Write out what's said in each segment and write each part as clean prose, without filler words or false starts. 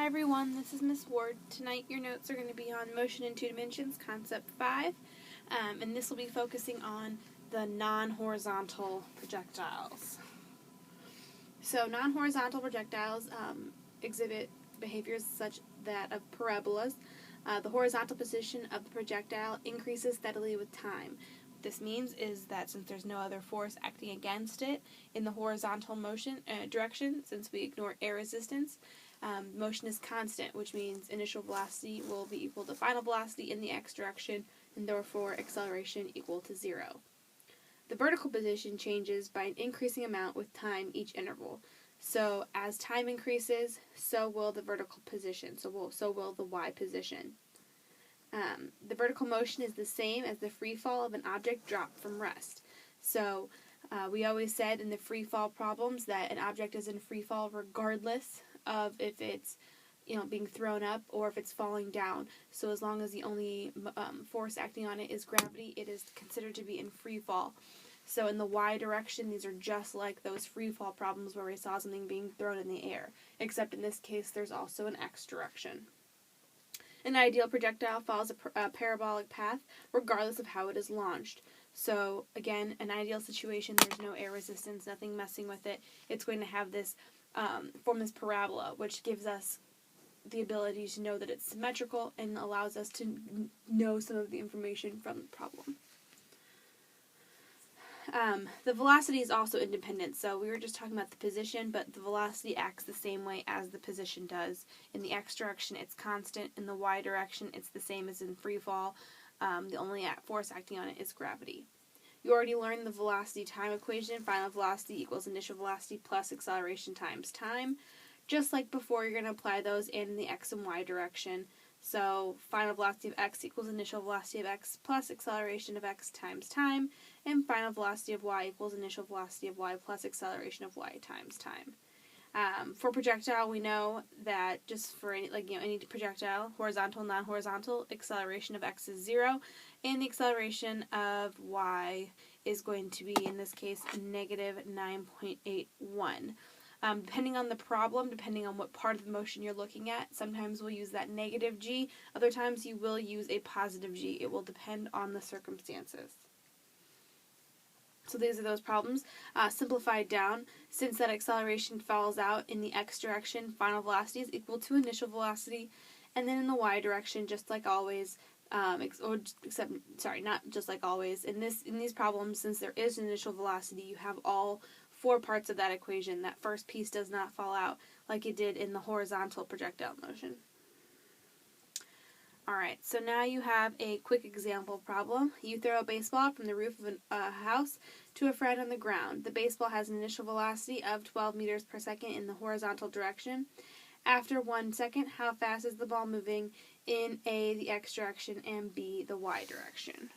everyone, this is Miss Ward. Tonight your notes are going to be on Motion in Two Dimensions, Concept 5, and this will be focusing on the non-horizontal projectiles. So non-horizontal projectiles exhibit behaviors such that of parabolas. The horizontal position of the projectile increases steadily with time. What this means is that since there's no other force acting against it in the horizontal motion direction, since we ignore air resistance, motion is constant, which means initial velocity will be equal to final velocity in the x direction, and therefore acceleration equal to 0. The vertical position changes by an increasing amount with time each interval. So as time increases, so will the vertical position, so will the y position. The vertical motion is the same as the free fall of an object dropped from rest. So we always said in the free fall problems that an object is in free fall regardless of if it's being thrown up or if it's falling down. So as long as the only force acting on it is gravity, it is considered to be in free fall. So in the y direction, these are just like those free fall problems where we saw something being thrown in the air, except in this case there's also an x direction. An ideal projectile follows a parabolic path regardless of how it is launched. So again, an ideal situation, there's no air resistance, nothing messing with it. It's going to have this form this parabola, which gives us the ability to know that it's symmetrical and allows us to know some of the information from the problem. The velocity is also independent, so we were just talking about the position, but the velocity acts the same way as the position does. In the x direction, it's constant. In the y direction, it's the same as in free fall. The only force acting on it is gravity. You already learned the velocity-time equation. Final velocity equals initial velocity plus acceleration times time. Just like before, you're going to apply those in the x and y direction. So final velocity of x equals initial velocity of x plus acceleration of x times time, and final velocity of y equals initial velocity of y plus acceleration of y times time. For projectile, we know that just for any projectile, horizontal, non-horizontal, acceleration of x is 0, and the acceleration of y is going to be, in this case, negative 9.81. Depending on the problem, depending on what part of the motion you're looking at, sometimes we'll use that negative g, other times you will use a positive g. It will depend on the circumstances. So these are those problems. Simplified down, since that acceleration falls out in the x direction, final velocity is equal to initial velocity, and then in the y direction, just like always, not just like always. In these problems, since there is an initial velocity, you have all 4 parts of that equation. That first piece does not fall out like it did in the horizontal projectile motion. Alright, so now you have a quick example problem. You throw a baseball from the roof of a house to a friend on the ground. The baseball has an initial velocity of 12 meters per second in the horizontal direction. After 1 second, how fast is the ball moving in A, the x direction, and B, the y direction?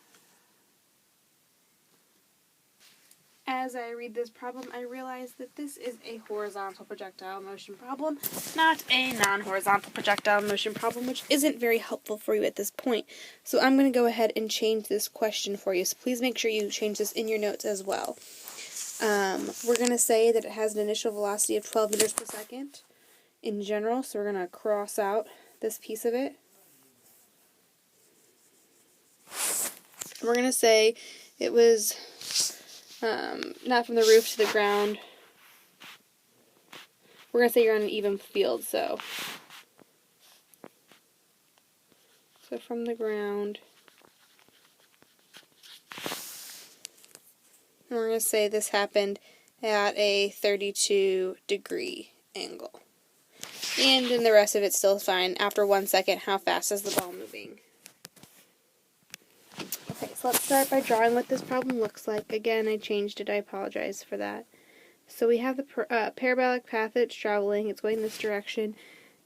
As I read this problem, I realize that this is a horizontal projectile motion problem, not a non-horizontal projectile motion problem, which isn't very helpful for you at this point. So I'm going to go ahead and change this question for you, so please make sure you change this in your notes as well. We're going to say that it has an initial velocity of 12 meters per second in general, so we're going to cross out this piece of it. We're going to say it was not from the roof to the ground. We're going to say you're on an even field, so from the ground. And we're going to say this happened at a 32-degree angle. And then the rest of it's still fine. After 1 second, how fast is the ball moving? Okay, so let's start by drawing what this problem looks like. Again, I changed it. I apologize for that. So we have the parabolic path that it's traveling. It's going this direction.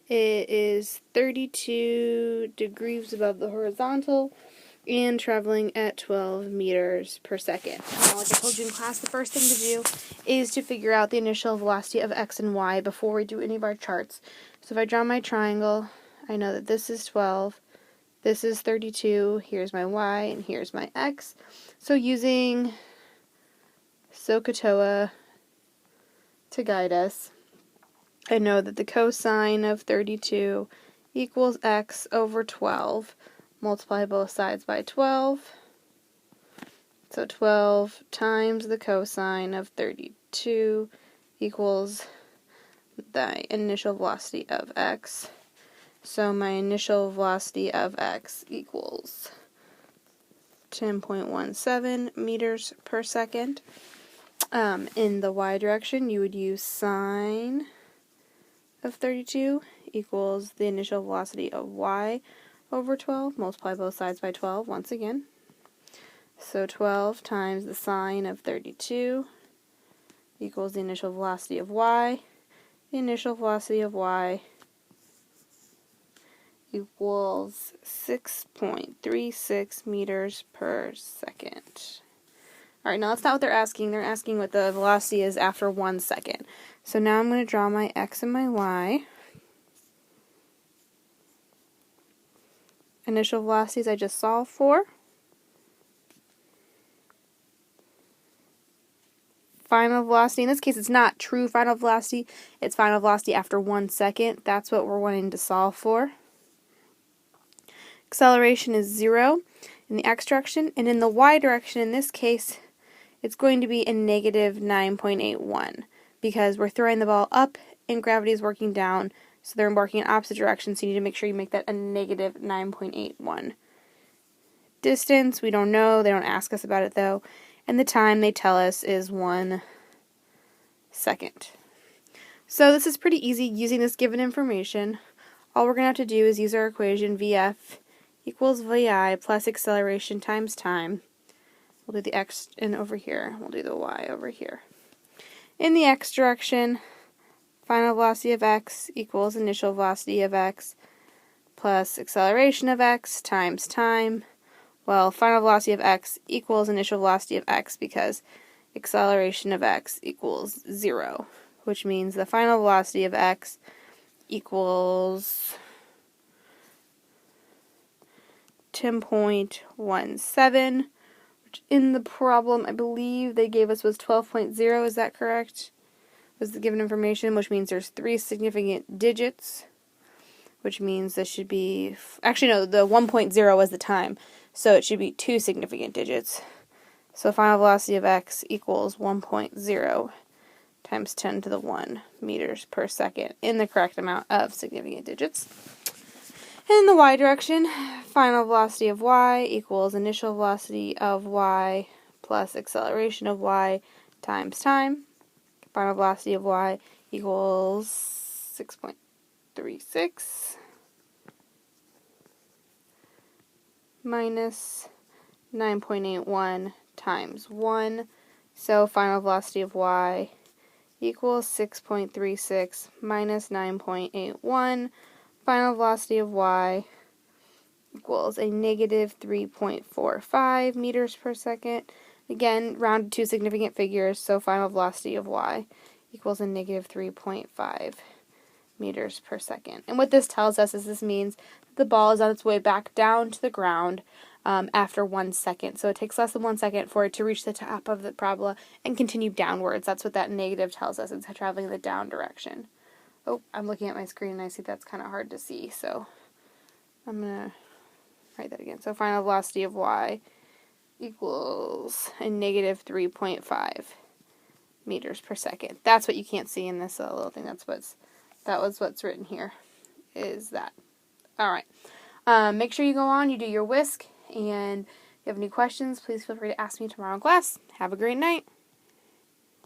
It is 32 degrees above the horizontal and traveling at 12 meters per second. Now, like I told you in class, the first thing to do is to figure out the initial velocity of x and y before we do any of our charts. So if I draw my triangle, I know that this is 12. This is 32, here's my y, and here's my x. So using SOHCAHTOA to guide us, I know that the cosine of 32 equals x over 12. Multiply both sides by 12. So 12 times the cosine of 32 equals the initial velocity of x. So my initial velocity of x equals 10.17 meters per second. In the y direction, you would use sine of 32 equals the initial velocity of y over 12. Multiply both sides by 12 once again. So 12 times the sine of 32 equals the initial velocity of y. The initial velocity of y equals 6.36 meters per second. Alright, now that's not what they're asking. They're asking what the velocity is after 1 second. So now I'm going to draw my x and my y. Initial velocities I just solved for. Final velocity, in this case it's not true final velocity, it's final velocity after 1 second. That's what we're wanting to solve for. Acceleration is 0 in the x direction, and in the y direction, in this case, it's going to be a negative 9.81 because we're throwing the ball up and gravity is working down, so they're working in opposite directions, so you need to make sure you make that a negative 9.81. Distance, we don't know, they don't ask us about it though, and the time they tell us is 1 second. So this is pretty easy using this given information. All we're going to have to do is use our equation VF equals VI plus acceleration times time. We'll do the x in over here. We'll do the y over here. In the x direction, final velocity of x equals initial velocity of x plus acceleration of x times time. Well, final velocity of x equals initial velocity of x because acceleration of x equals 0, which means the final velocity of x equals 10.17, which in the problem I believe they gave us was 12.0, is that correct? Was the given information, which means there's 3 significant digits, which means this should be, actually no, the 1.0 was the time, so it should be 2 significant digits. So final velocity of x equals 1.0 times 10 to the 1 meters per second in the correct amount of significant digits. And in the y direction, final velocity of y equals initial velocity of y plus acceleration of y times time. Final velocity of y equals 6.36 minus 9.81 times 1. So final velocity of y equals 6.36 minus 9.81. Final velocity of y equals a negative 3.45 meters per second. Again, rounded to significant figures, so final velocity of y equals a negative 3.5 meters per second. And what this tells us is this means the ball is on its way back down to the ground after 1 second. So it takes less than 1 second for it to reach the top of the parabola and continue downwards. That's what that negative tells us. It's traveling in the down direction. Oh, I'm looking at my screen and I see that's kind of hard to see, so I'm going to write that again. So final velocity of y equals a negative 3.5 meters per second. That's what you can't see in this little thing. That was what's written here, is that. Alright. Make sure you go on, you do your whisk, and if you have any questions, please feel free to ask me tomorrow in class. Have a great night.